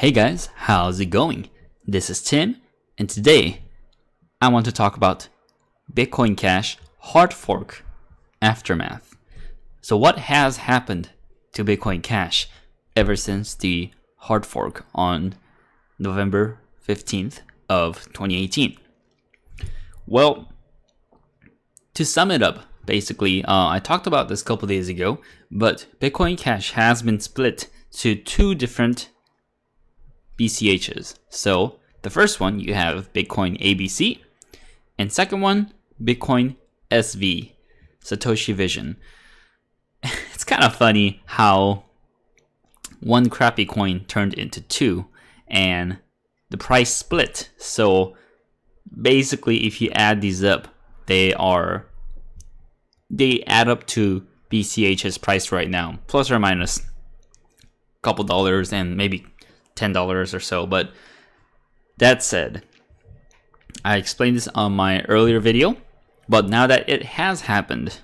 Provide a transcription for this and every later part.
Hey guys, how's it going? This is Tim, and today I want to talk about Bitcoin Cash hard fork aftermath. So what has happened to Bitcoin Cash ever since the hard fork on November 15th of 2018? Well, to sum it up, basically, I talked about this a couple days ago, but Bitcoin Cash has been split to two different BCHs. So the first one, you have Bitcoin ABC, and second one, Bitcoin SV, Satoshi Vision. It's kind of funny how one crappy coin turned into two and the price split. So basically, if you add these up, they add up to BCH's price right now, plus or minus a couple dollars and maybe $10 or so. But that said, I explained this on my earlier video, but now that it has happened,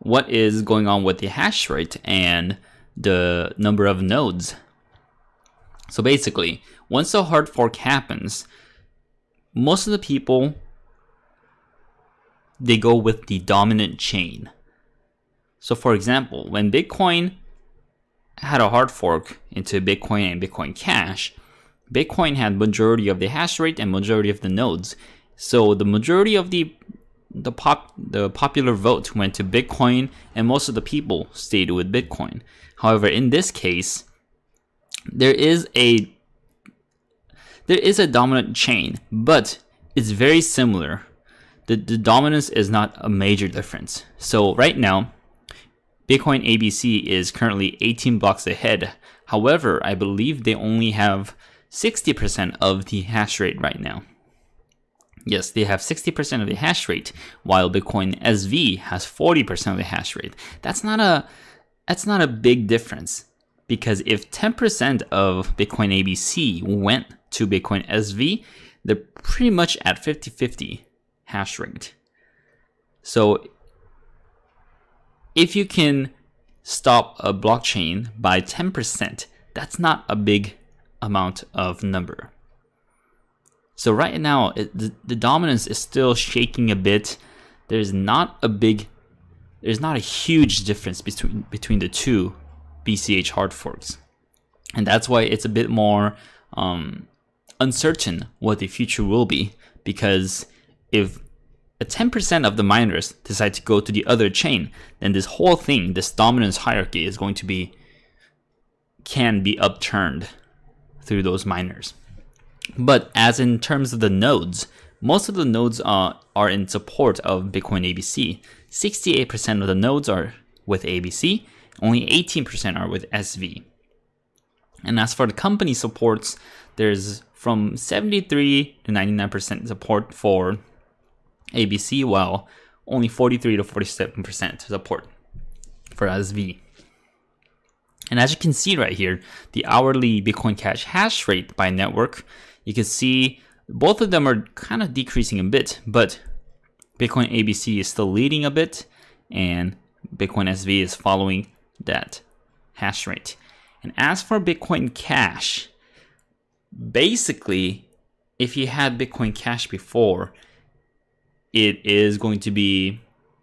what is going on with the hash rate and the number of nodes? So basically, once a hard fork happens, most of the people, they go with the dominant chain. So for example, when Bitcoin had a hard fork into Bitcoin and Bitcoin Cash, Bitcoin had majority of the hash rate and majority of the nodes. So the majority of the popular vote went to Bitcoin, and most of the people stayed with Bitcoin. However, in this case, there is a dominant chain, but it's very similar. The dominance is not a major difference. So right now, Bitcoin ABC is currently 18 blocks ahead. However, I believe they only have 60% of the hash rate right now. Yes, they have 60% of the hash rate, while Bitcoin SV has 40% of the hash rate. That's not a big difference, because if 10% of Bitcoin ABC went to Bitcoin SV, they're pretty much at 50-50 hash rate. So if you can stop a blockchain by 10%, that's not a big amount of number. So right now, the dominance is still shaking a bit. There's not a huge difference between the two BCH hard forks, and that's why it's a bit more uncertain what the future will be. Because if 10% of the miners decide to go to the other chain, then this whole thing, this dominance hierarchy, is going to can be upturned through those miners. But as in terms of the nodes, most of the nodes are in support of Bitcoin ABC. 68% of the nodes are with ABC, only 18% are with SV. And as for the company supports, there's from 73 to 99% support for ABC, while only 43 to 47% support for SV. And as you can see right here, the hourly Bitcoin Cash hash rate by network, you can see both of them are kind of decreasing a bit, but Bitcoin ABC is still leading a bit, and Bitcoin SV is following that hash rate. And as for Bitcoin Cash, basically, if you had Bitcoin Cash before, it is going to be,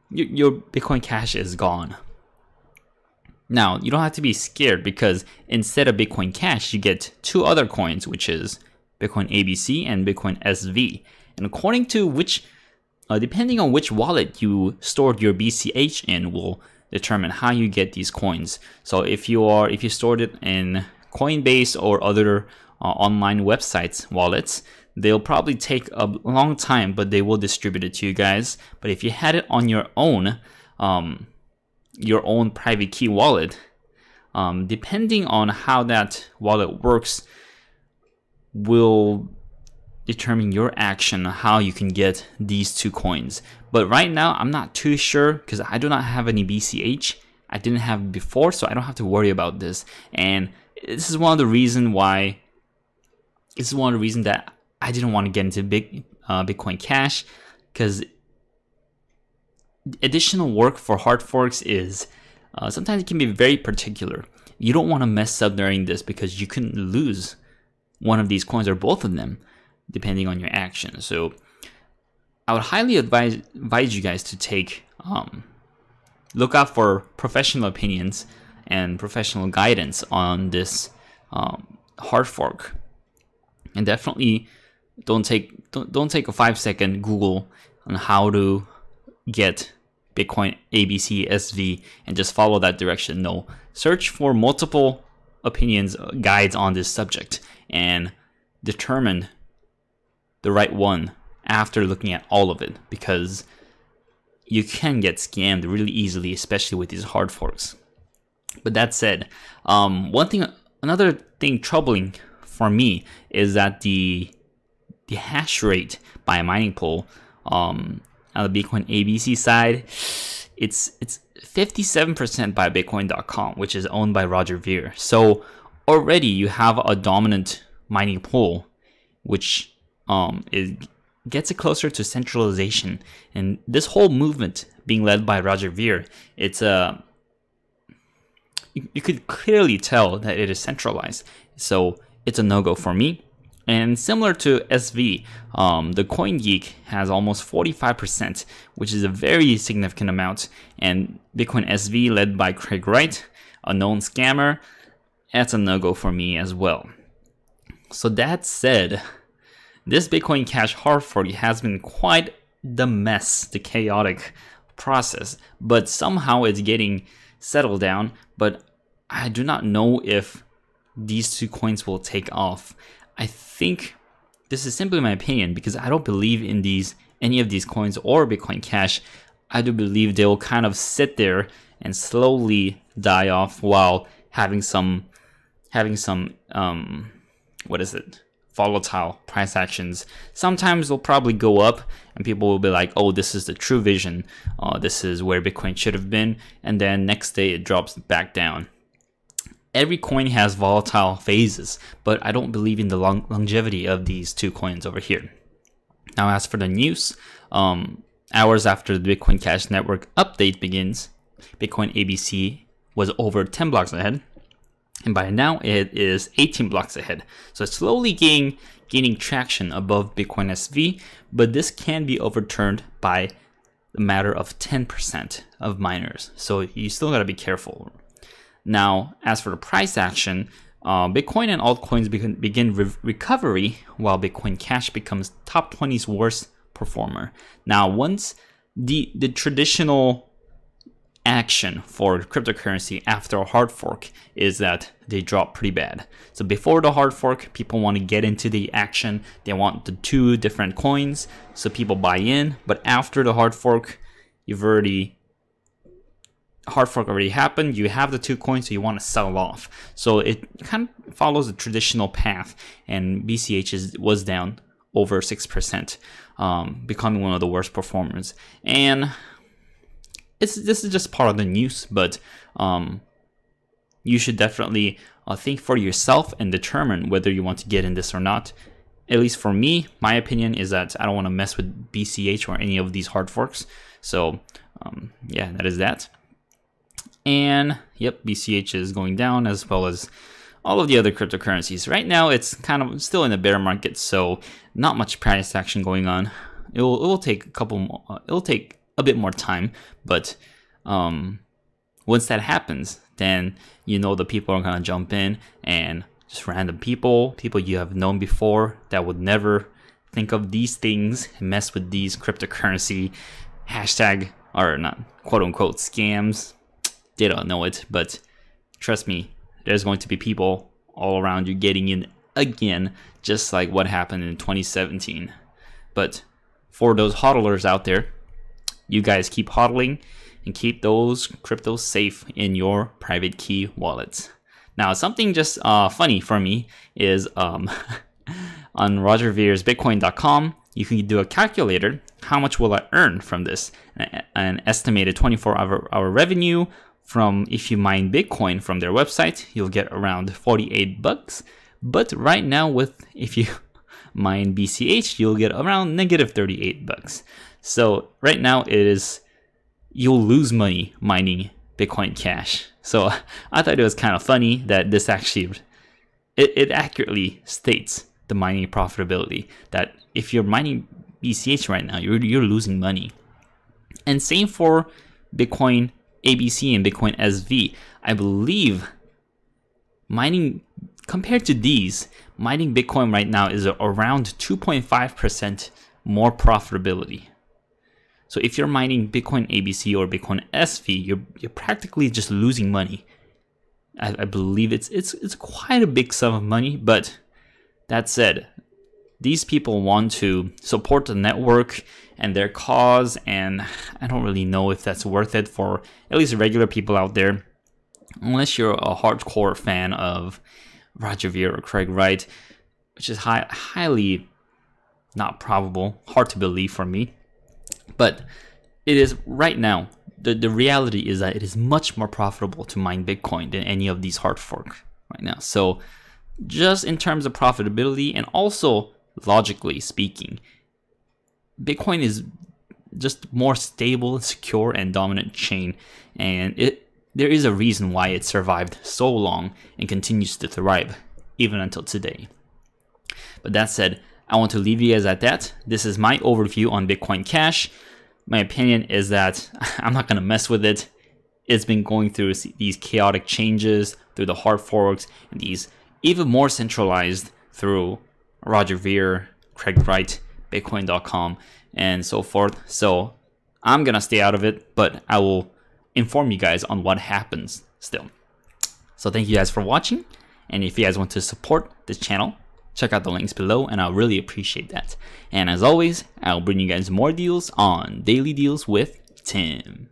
your Bitcoin Cash is gone. Now, you don't have to be scared, because instead of Bitcoin Cash, you get two other coins, which is Bitcoin ABC and Bitcoin SV. And according to depending on which wallet you stored your BCH in, will determine how you get these coins. So if you stored it in Coinbase or other online websites wallets, they'll probably take a long time, but they will distribute it to you guys. But if you had it on your own private key wallet, depending on how that wallet works, will determine your action, how you can get these two coins. But right now, I'm not too sure, because I do not have any BCH. I didn't have it before, so I don't have to worry about this. And this is one of the reasons that I didn't want to get into Bitcoin Cash, because additional work for hard forks is sometimes it can be very particular. You don't want to mess up during this, because you can lose one of these coins or both of them, depending on your action. So I would highly advise you guys to take look out for professional opinions and professional guidance on this hard fork, and definitely don't take a 5-second Google on how to get Bitcoin ABC SV and just follow that direction. No, search for multiple opinions, guides on this subject, and determine the right one after looking at all of it, because you can get scammed really easily, especially with these hard forks. But that said, another thing troubling for me is that the hash rate by a mining pool on the Bitcoin ABC side, it's 57% by Bitcoin.com, which is owned by Roger Ver. So already you have a dominant mining pool, which gets it closer to centralization. And this whole movement being led by Roger Ver, it's you could clearly tell that it is centralized. So it's a no-go for me. And similar to SV, the CoinGeek has almost 45%, which is a very significant amount. And Bitcoin SV, led by Craig Wright, a known scammer, that's a no-go for me as well. So that said, this Bitcoin Cash hard fork has been quite the mess, the chaotic process, but somehow it's getting settled down. But I do not know if these two coins will take off. I think this is simply my opinion, because I don't believe in any of these coins or Bitcoin Cash. I do believe they will kind of sit there and slowly die off while having some volatile price actions. Sometimes they'll probably go up and people will be like, oh, this is the true vision, this is where Bitcoin should have been, and then next day it drops back down. Every coin has volatile phases, but I don't believe in the longevity of these two coins over here. Now, as for the news, hours after the Bitcoin Cash Network update begins, Bitcoin ABC was over 10 blocks ahead, and by now it is 18 blocks ahead. So it's slowly gaining traction above Bitcoin SV, but this can be overturned by a matter of 10% of miners. So you still gotta be careful. Now, as for the price action, Bitcoin and altcoins begin recovery, while Bitcoin Cash becomes top 20's worst performer. Now, once the traditional action for cryptocurrency after a hard fork is that they drop pretty bad. So before the hard fork, people want to get into the action. They want the two different coins, so people buy in. But after the hard fork, hard fork already happened, you have the two coins, so you want to sell off. So it kind of follows the traditional path, and BCH was down over 6%, becoming one of the worst performers. And this is just part of the news, but you should definitely think for yourself and determine whether you want to get in this or not. At least for me, my opinion is that I don't want to mess with BCH or any of these hard forks. So yeah, that is that. And yep, BCH is going down, as well as all of the other cryptocurrencies. Right now, it's kind of still in a bear market, so not much price action going on. It will take it'll take a bit more time, but once that happens, then you know the people are gonna jump in, and just random people you have known before that would never think of these things and mess with these cryptocurrency hashtag, or not, quote unquote, scams. They don't know it, but trust me, there's going to be people all around you getting in again, just like what happened in 2017. But for those hodlers out there, you guys keep hodling and keep those cryptos safe in your private key wallets. Now, something just funny for me is on Roger Ver's Bitcoin.com, you can do a calculator. How much will I earn from this? An estimated 24-hour revenue from, if you mine Bitcoin from their website, you'll get around $48. But right now, if you mine BCH, you'll get around negative $38. So right now you'll lose money mining Bitcoin Cash. So I thought it was kind of funny that this actually it accurately states the mining profitability, that if you're mining BCH right now, you're losing money. And same for Bitcoin ABC and Bitcoin SV. I believe mining, compared to these, mining Bitcoin right now is around 2.5% more profitability. So if you're mining Bitcoin ABC or Bitcoin SV, you're practically just losing money. I believe it's quite a big sum of money, but that said, these people want to support the network and their cause, and I don't really know if that's worth it for at least regular people out there, unless you're a hardcore fan of Roger Ver or Craig Wright, which is highly not probable, hard to believe for me. But it is right now, the reality is that it is much more profitable to mine Bitcoin than any of these hard forks right now. So just in terms of profitability and also logically speaking, Bitcoin is just more stable, secure, and dominant chain, and there is a reason why it survived so long and continues to thrive even until today. But that said, I want to leave you guys at that. This is my overview on Bitcoin Cash. My opinion is that I'm not going to mess with it. It's been going through these chaotic changes through the hard forks, and these even more centralized through Roger Ver, Craig Wright, Bitcoin.com, and so forth. So I'm going to stay out of it, but I will inform you guys on what happens still. So thank you guys for watching, and if you guys want to support this channel, check out the links below, and I'll really appreciate that. And as always, I'll bring you guys more deals on Daily Deals with Tim.